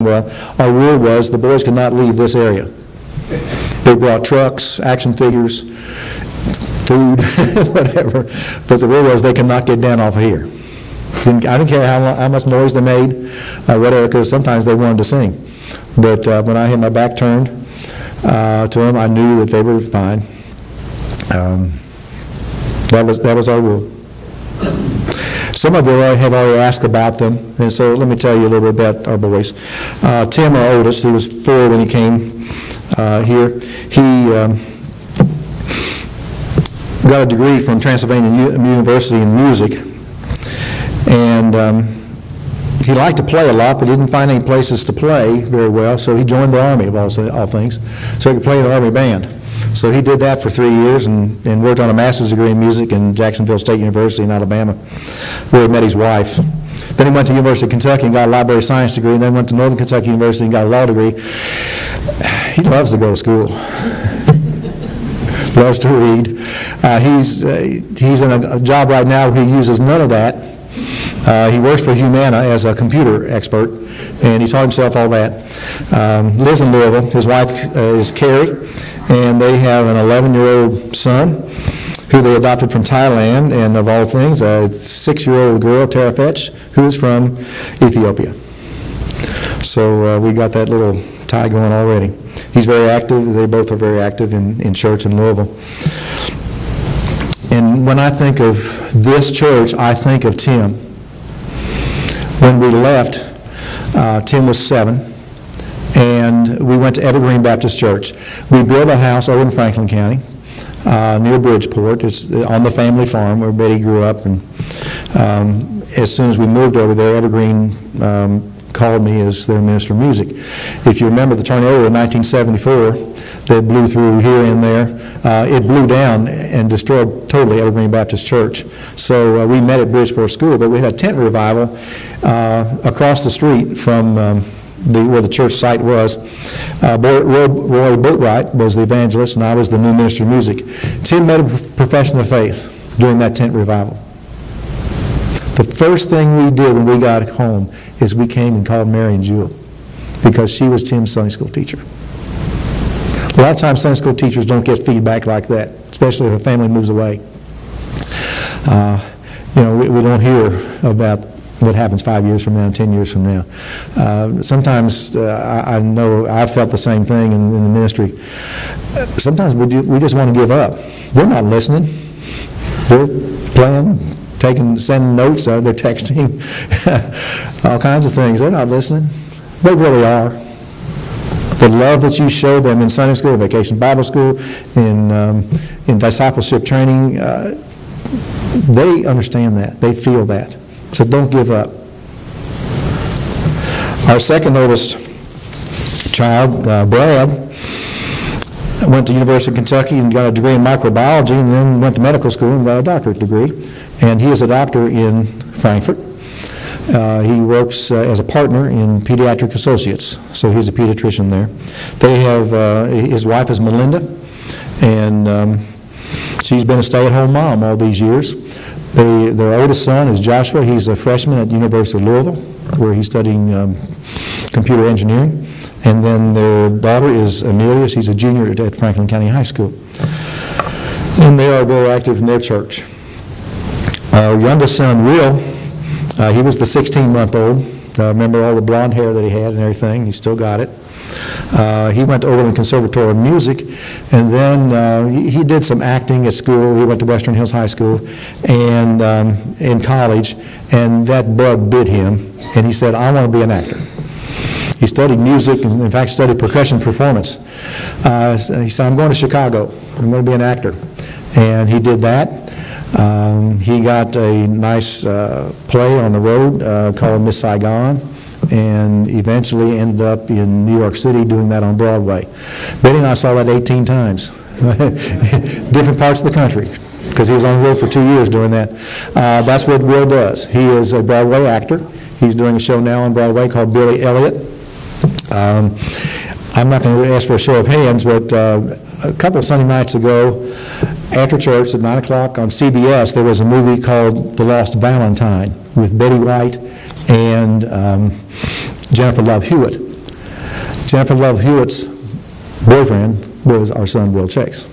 Well, our rule was the boys could not leave this area. They brought trucks, action figures, food, whatever, but the rule was they could not get down off of here. I didn't care how much noise they made, whatever, because sometimes they wanted to sing. But when I had my back turned to them, I knew that they were fine. That was our rule. Some of you have already asked about them, and so let me tell you a little bit about our boys. Tim, our oldest, who was 4 when he came here, he got a degree from Transylvania University in music, and he liked to play a lot, but he didn't find any places to play very well, so he joined the Army, of all things, so he could play in the Army band. So he did that for 3 years and worked on a master's degree in music in Jacksonville State University in Alabama, where he met his wife. Then he went to University of Kentucky and got a library science degree, and then went to Northern Kentucky University and got a law degree. He loves to go to school. Loves to read. He's in a job right now where he uses none of that. He works for Humana as a computer expert, and he taught himself all that. Lives in Louisville. His wife is Carrie, and they have an 11-year-old son who they adopted from Thailand, and of all things, a 6-year-old girl, Tara Fetch, who is from Ethiopia. So we got that little tie going already. He's very active. They both are very active in church in Louisville. And when I think of this church, I think of Tim. When we left, Tim was 7. And we went to Evergreen Baptist Church. We built a house over in Franklin County, near Bridgeport. It's on the family farm where Betty grew up. And as soon as we moved over there, Evergreen called me as their minister of music. If you remember the tornado in 1974 that blew through here and there, it blew down and destroyed totally Evergreen Baptist Church. So we met at Bridgeport School, but we had a tent revival across the street from where the church site was. Roy Boatwright was the evangelist, and I was the new minister of music. Tim made a profession of faith during that tent revival. The first thing we did when we got home is we came and called Mary and Jewell, because she was Tim's Sunday school teacher. A lot of times Sunday school teachers don't get feedback like that, especially if a family moves away. We don't hear about what happens 5 years from now, 10 years from now. Sometimes I know I've felt the same thing in the ministry. Sometimes we just want to give up. They're not listening. They're playing, sending notes, they're texting, all kinds of things. They're not listening. They really are. The love that you show them in Sunday school, vacation Bible school, in discipleship training, they understand that. They feel that. So don't give up. Our second oldest child, Brad, went to University of Kentucky and got a degree in microbiology, and then went to medical school and got a doctorate degree. And he is a doctor in Frankfurt. He works as a partner in Pediatric Associates, so he's a pediatrician there. They have, his wife is Melinda, and she's been a stay-at-home mom all these years. Their oldest son is Joshua. He's a freshman at the University of Louisville, where he's studying computer engineering. And then their daughter is Amelia. She's a junior at Franklin County High School. And they are very active in their church. Our youngest son, Will, he was the 16-month-old. Remember all the blonde hair that he had and everything? He still got it. He went to Overland Conservatory of Music, and then he did some acting at school. He went to Western Hills High School and in college, and that bug bit him, and he said, I want to be an actor. He studied music, and in fact studied percussion performance. He said, I'm going to Chicago. I'm going to be an actor. And he did that. He got a nice play on the road called Miss Saigon, and eventually ended up in New York City doing that on Broadway. Betty and I saw that 18 times, different parts of the country, because he was on the road for 2 years doing that. That's what Will does. He is a Broadway actor. He's doing a show now on Broadway called Billy Elliot. I'm not going to ask for a show of hands, but a couple of Sunday nights ago, after church at 9 o'clock on CBS, there was a movie called The Lost Valentine with Betty White and Jennifer Love Hewitt. Jennifer Love Hewitt's boyfriend was our son, Will Chase.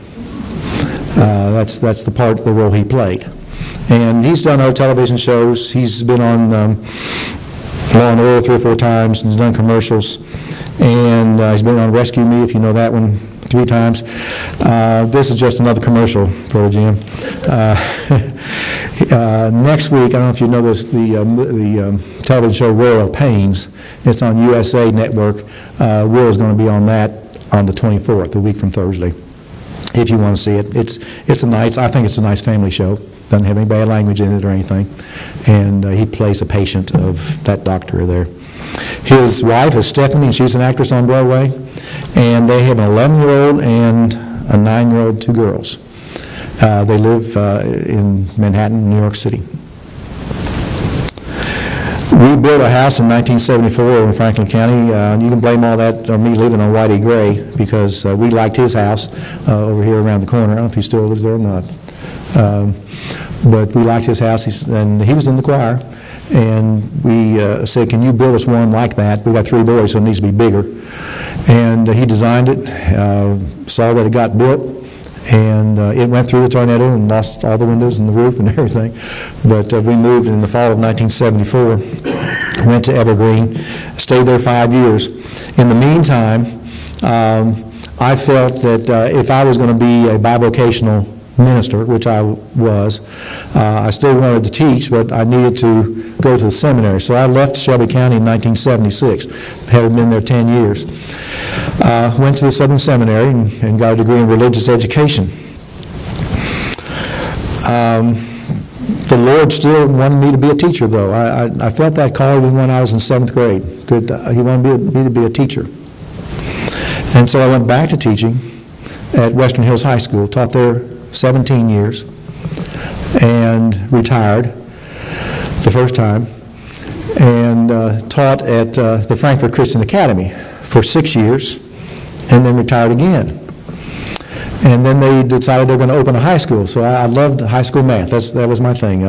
That's the role he played. And he's done other television shows. He's been on Law and Order 3 or 4 times, and he's done commercials. And he's been on Rescue Me, if you know that one, 3 times. This is just another commercial, Brother Jim. Next week, I don't know if you know this, the television show Royal Pains. It's on USA Network. Will is going to be on that on the 24th, a week from Thursday, if you want to see it. I think it's a nice family show. Doesn't have any bad language in it or anything. And he plays a patient of that doctor there. His wife is Stephanie, and she's an actress on Broadway. And they have an 11-year-old and a 9-year-old, 2 girls. They live in Manhattan, New York City. We built a house in 1974 in Franklin County. You can blame all that on me living on Whitey Gray, because we liked his house over here around the corner. I don't know if he still lives there or not. But we liked his house, and he was in the choir. And we said, can you build us one like that? We got 3 boys, so it needs to be bigger. And he designed it, saw that it got built, and it went through the tornado and lost all the windows and the roof and everything. But we moved in the fall of 1974, went to Evergreen, stayed there 5 years. In the meantime, I felt that if I was going to be a bivocational minister, which I was, I still wanted to teach, but I needed to go to the seminary. So I left Shelby County in 1976, having been there 10 years. Went to the Southern Seminary and got a degree in religious education. The Lord still wanted me to be a teacher, though. I felt that call even when I was in 7th grade. He wanted me to be a teacher. And so I went back to teaching at Western Hills High School, taught there 17 years, and retired the first time, and taught at the Frankfurt Christian Academy for 6 years, and then retired again. And then they decided they were going to open a high school, so I loved high school math. That was my thing.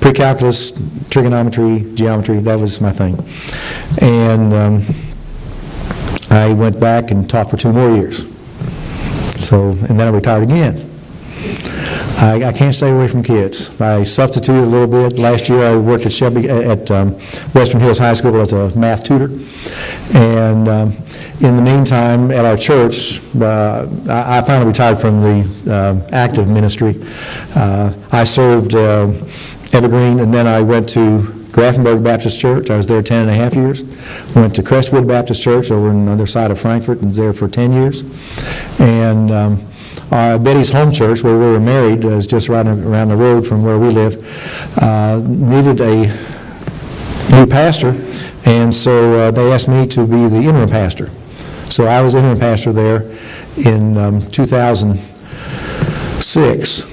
Pre-calculus, trigonometry, geometry, that was my thing. And I went back and taught for 2 more years. And then I retired again. I can't stay away from kids. I substituted a little bit. Last year I worked at Western Hills High School as a math tutor. And in the meantime, at our church, I finally retired from the active ministry. I served Evergreen, and then I went to Grafenberg Baptist Church. I was there 10.5 years. Went to Crestwood Baptist Church over on the other side of Frankfurt, and was there for 10 years. And Betty's home church, where we were married, is just right around the road from where we live, needed a new pastor, and so they asked me to be the interim pastor. So I was interim pastor there in 2006,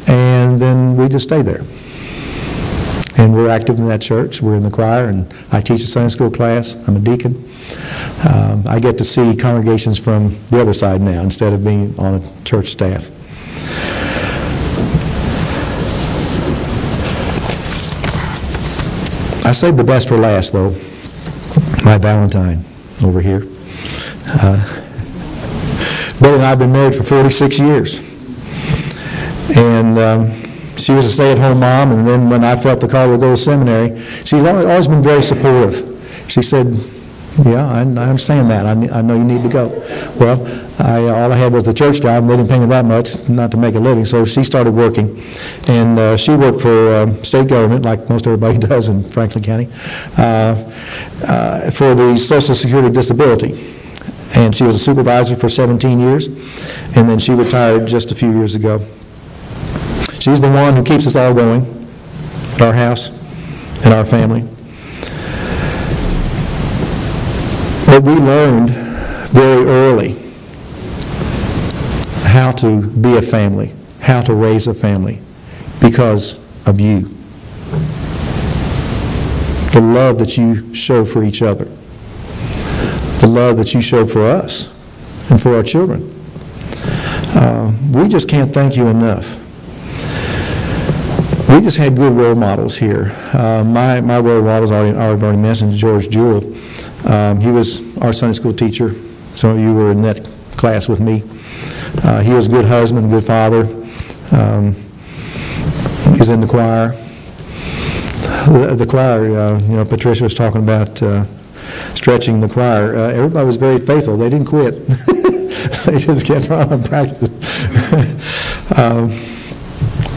and then we just stayed there. And we're active in that church. We're in the choir, and I teach a Sunday school class. I'm a deacon. I get to see congregations from the other side now instead of being on a church staff. I saved the best for last, though. My Valentine over here. Betty and I have been married for 46 years. And she was a stay-at-home mom, and then when I felt the call to go to seminary, she's always been very supportive. She said, yeah, I understand that. I know you need to go. Well, all I had was the church job, and they didn't pay me that much not to make a living, so she started working. And she worked for state government, like most everybody does in Franklin County, for the Social Security Disability. And she was a supervisor for 17 years, and then she retired just a few years ago. She's the one who keeps us all going, at our house, and our family. But we learned very early how to be a family, how to raise a family, because of you. The love that you show for each other. The love that you show for us and for our children. We just can't thank you enough. We just had good role models here. My role models I've already mentioned, George Jewell. He was our Sunday school teacher. Some of you were in that class with me. He was a good husband, good father. He was in the choir. The choir, Patricia was talking about stretching the choir. Everybody was very faithful. They didn't quit. They just kept on practicing. I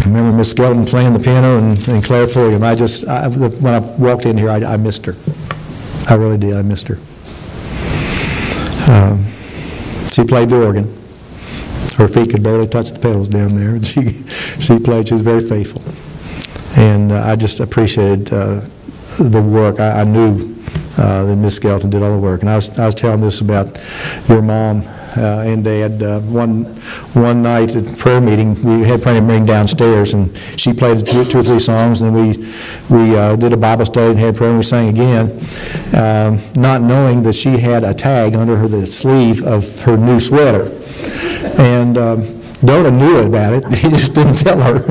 remember Miss Skelton playing the piano and clarifordium. When I walked in here, I missed her. I really did. I missed her. She played the organ. Her feet could barely touch the pedals down there. And she played. She was very faithful. And I just appreciated the work. I knew that Miss Skelton did all the work. And I was telling this about your mom and Dad. One night at prayer meeting, we had prayer meeting downstairs, and she played 2 or 3 songs, and we did a Bible study and had prayer, and we sang again, not knowing that she had a tag under the sleeve of her new sweater. And Dota knew about it. He just didn't tell her.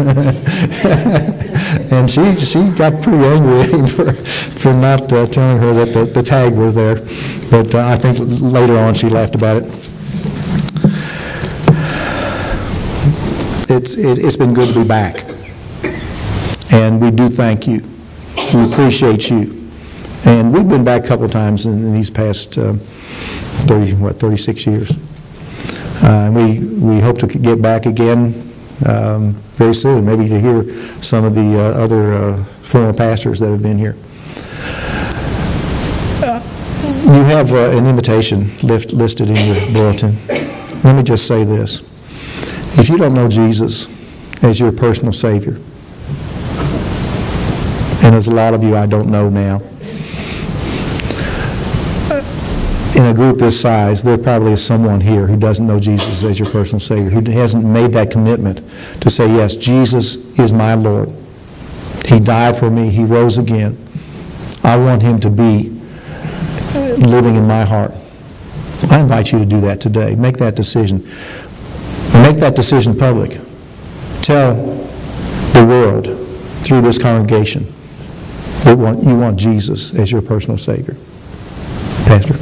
And she got pretty angry at him for not telling her that the tag was there. But I think later on she laughed about it. It's been good to be back. And we do thank you. We appreciate you. And we've been back a couple of times in these past 36 years. And we hope to get back again very soon, maybe to hear some of the other former pastors that have been here. You have an invitation listed in your bulletin. Let me just say this. If you don't know Jesus as your personal Savior, and there's a lot of you I don't know now, in a group this size, there probably is someone here who doesn't know Jesus as your personal Savior, who hasn't made that commitment to say, yes, Jesus is my Lord. He died for me. He rose again. I want Him to be living in my heart. I invite you to do that today. Make that decision. Make that decision public. Tell the world through this congregation that you want Jesus as your personal Savior. Pastor.